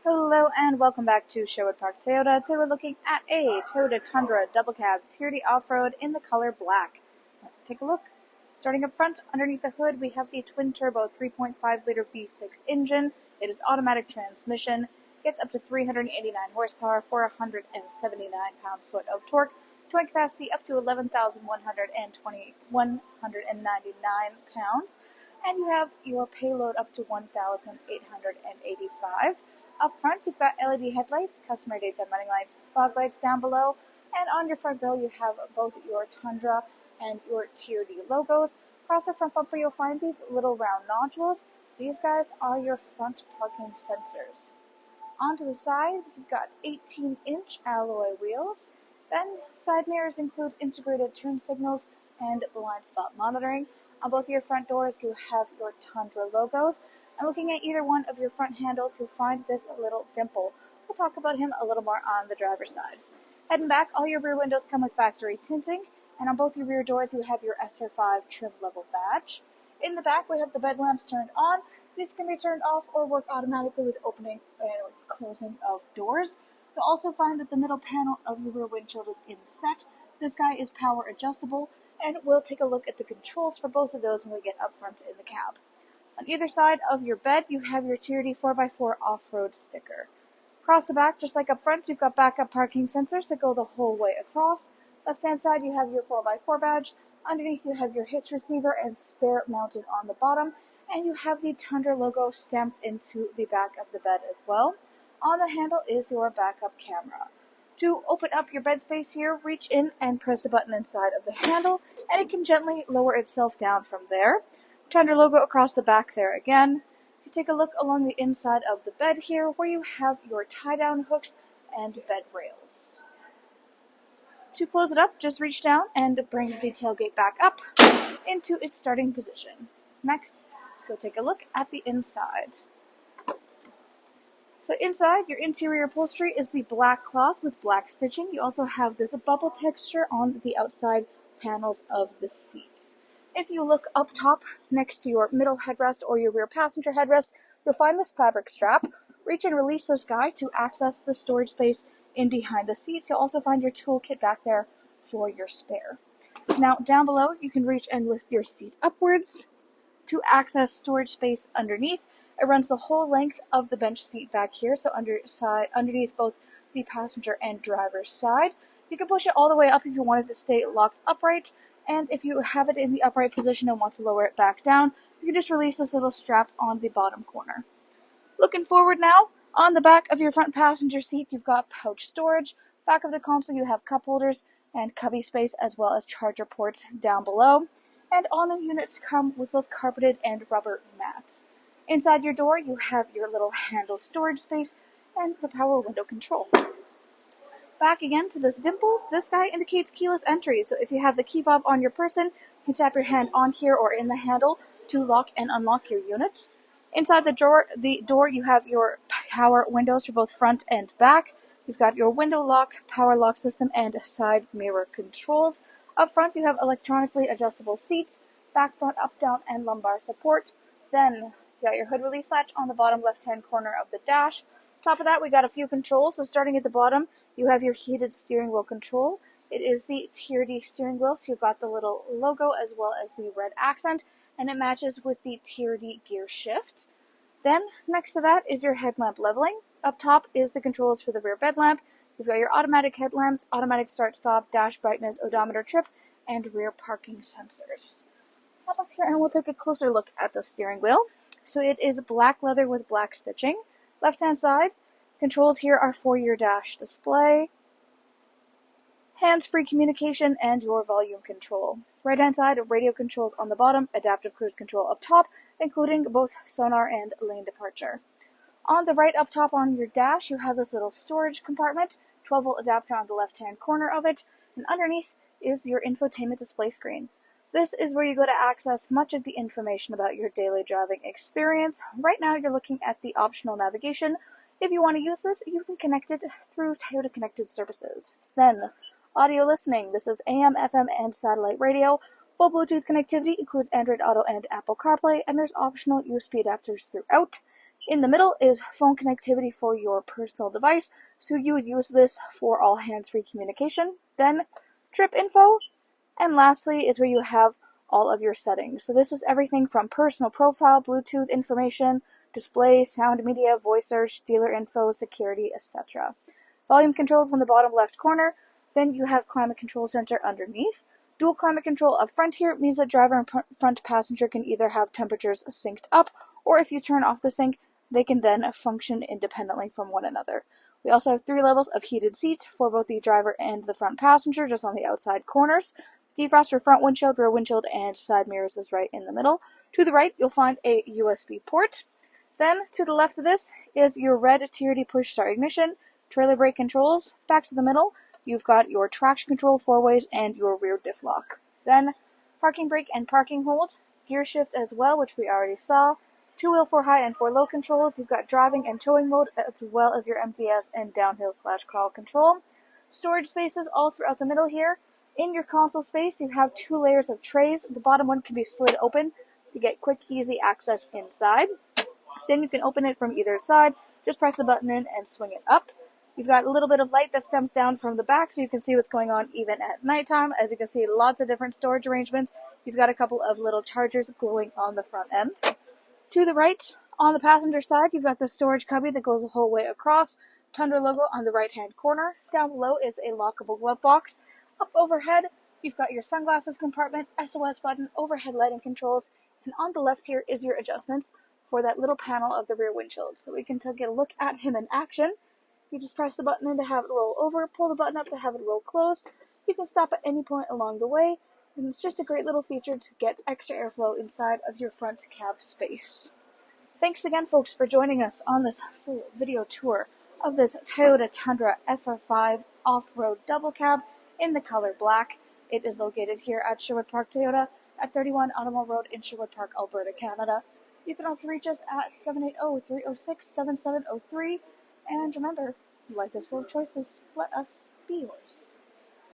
Hello and welcome back to Sherwood Park Toyota. Today we're looking at a Toyota Tundra double cab TRD off-road in the color black. Let's take a look. Starting up front, underneath the hood, we have the twin-turbo 3.5-liter V6 engine. It is automatic transmission, gets up to 389 horsepower, 479 pound-foot of torque, towing capacity up to 11,199 pounds, and you have your payload up to 1,885. Up front, you've got LED headlights, customary daytime running lights, fog lights down below, and on your front grille you have both your Tundra and your TRD logos. Across the front bumper you'll find these little round nodules. These guys are your front parking sensors. Onto the side, you've got 18-inch alloy wheels. Then side mirrors include integrated turn signals and blind spot monitoring. On both your front doors you have your Tundra logos. And looking at either one of your front handles, you'll find this little dimple. We'll talk about him a little more on the driver's side. Heading back, all your rear windows come with factory tinting, and on both your rear doors you have your SR5 trim level badge. In the back, we have the bed lamps turned on. These can be turned off or work automatically with opening and closing of doors. You'll also find that the middle panel of your rear windshield is inset. This guy is power adjustable, and we'll take a look at the controls for both of those when we get up front in the cab. On either side of your bed, you have your TRD 4x4 off-road sticker. Across the back, just like up front, you've got backup parking sensors that go the whole way across. Left-hand side, you have your 4x4 badge. Underneath, you have your hitch receiver and spare mounted on the bottom. And you have the Tundra logo stamped into the back of the bed as well. On the handle is your backup camera. To open up your bed space here, reach in and press the button inside of the handle, and it can gently lower itself down from there. Tundra logo across the back there again. If you take a look along the inside of the bed here, where you have your tie-down hooks and bed rails. To close it up, just reach down and bring the tailgate back up into its starting position. Next, let's go take a look at the inside. So inside, your interior upholstery is the black cloth with black stitching. You also have this bubble texture on the outside panels of the seats. If you look up top next to your middle headrest or your rear passenger headrest, you'll find this fabric strap. Reach and release this guy to access the storage space in behind the seats. You'll also find your toolkit back there for your spare. Now, down below, you can reach and lift your seat upwards to access storage space underneath. It runs the whole length of the bench seat back here, so underneath both the passenger and driver's side. You can push it all the way up if you want it to stay locked upright. And if you have it in the upright position and want to lower it back down, you can just release this little strap on the bottom corner. Looking forward now, on the back of your front passenger seat, you've got pouch storage. Back of the console, you have cup holders and cubby space, as well as charger ports down below. And all the units come with both carpeted and rubber mats. Inside your door, you have your little handle storage space and the power window control. Back again to this dimple. This guy indicates keyless entry, so if you have the key fob on your person, you can tap your hand on here or in the handle to lock and unlock your unit. Inside the door you have your power windows for both front and back. You've got your window lock, power lock system, and side mirror controls. Up front you have electronically adjustable seats, back, front, up, down, and lumbar support. Then you got your hood release latch on the bottom left-hand corner of the dash. Top of that, we got a few controls. So starting at the bottom, you have your heated steering wheel control. It is the TRD steering wheel, so you've got the little logo as well as the red accent, and it matches with the TRD gear shift. Then, next to that is your headlamp leveling. Up top is the controls for the rear bed lamp. You've got your automatic headlamps, automatic start-stop, dash brightness, odometer trip, and rear parking sensors. Up here, and we'll take a closer look at the steering wheel. So it is black leather with black stitching. Left-hand side, controls here are for your dash display, hands-free communication, and your volume control. Right-hand side, radio controls on the bottom, adaptive cruise control up top, including both sonar and lane departure. On the right up top on your dash, you have this little storage compartment, 12-volt adapter on the left-hand corner of it, and underneath is your infotainment display screen. This is where you go to access much of the information about your daily driving experience. Right now, you're looking at the optional navigation. If you want to use this, you can connect it through Toyota Connected Services. Then, audio listening. This is AM, FM, and satellite radio. Full Bluetooth connectivity includes Android Auto and Apple CarPlay, and there's optional USB adapters throughout. In the middle is phone connectivity for your personal device, so you would use this for all hands-free communication. Then trip info, and lastly is where you have all of your settings. So this is everything from personal profile, Bluetooth information, display, sound media, voice search, dealer info, security, etc. Volume controls on the bottom left corner. Then you have climate control center underneath. Dual climate control up front here means that driver and front passenger can either have temperatures synced up, or if you turn off the sync, they can then function independently from one another. We also have 3 levels of heated seats for both the driver and the front passenger, just on the outside corners. Defrost for front windshield, rear windshield, and side mirrors is right in the middle. To the right, you'll find a USB port. Then, to the left of this is your red TRD push start ignition, trailer brake controls. Back to the middle, you've got your traction control 4-ways and your rear diff lock. Then, parking brake and parking hold, gear shift as well, which we already saw. 2-wheel 4-high and 4-low controls. You've got driving and towing mode, as well as your MTS and downhill/crawl control. Storage spaces all throughout the middle here. In your console space, you have 2 layers of trays. The bottom one can be slid open to get quick, easy access inside. Then you can open it from either side. Just press the button in and swing it up. You've got a little bit of light that stems down from the back, so you can see what's going on even at nighttime. As you can see, lots of different storage arrangements. You've got a couple of little chargers going on the front end. To the right, on the passenger side, you've got the storage cubby that goes the whole way across. Tundra logo on the right-hand corner. Down below is a lockable glove box. Up overhead, you've got your sunglasses compartment, SOS button, overhead lighting controls, and on the left here is your adjustments for that little panel of the rear windshield. So we can take a look at him in action. You just press the button in to have it roll over, pull the button up to have it roll closed. You can stop at any point along the way, and it's just a great little feature to get extra airflow inside of your front cab space. Thanks again, folks, for joining us on this full video tour of this Toyota Tundra SR5 off-road double cab in the color black. It is located here at Sherwood Park Toyota at 31 Automobile Road in Sherwood Park, Alberta, Canada. You can also reach us at 780-306-7703. And remember, life is full of choices. Let us be yours.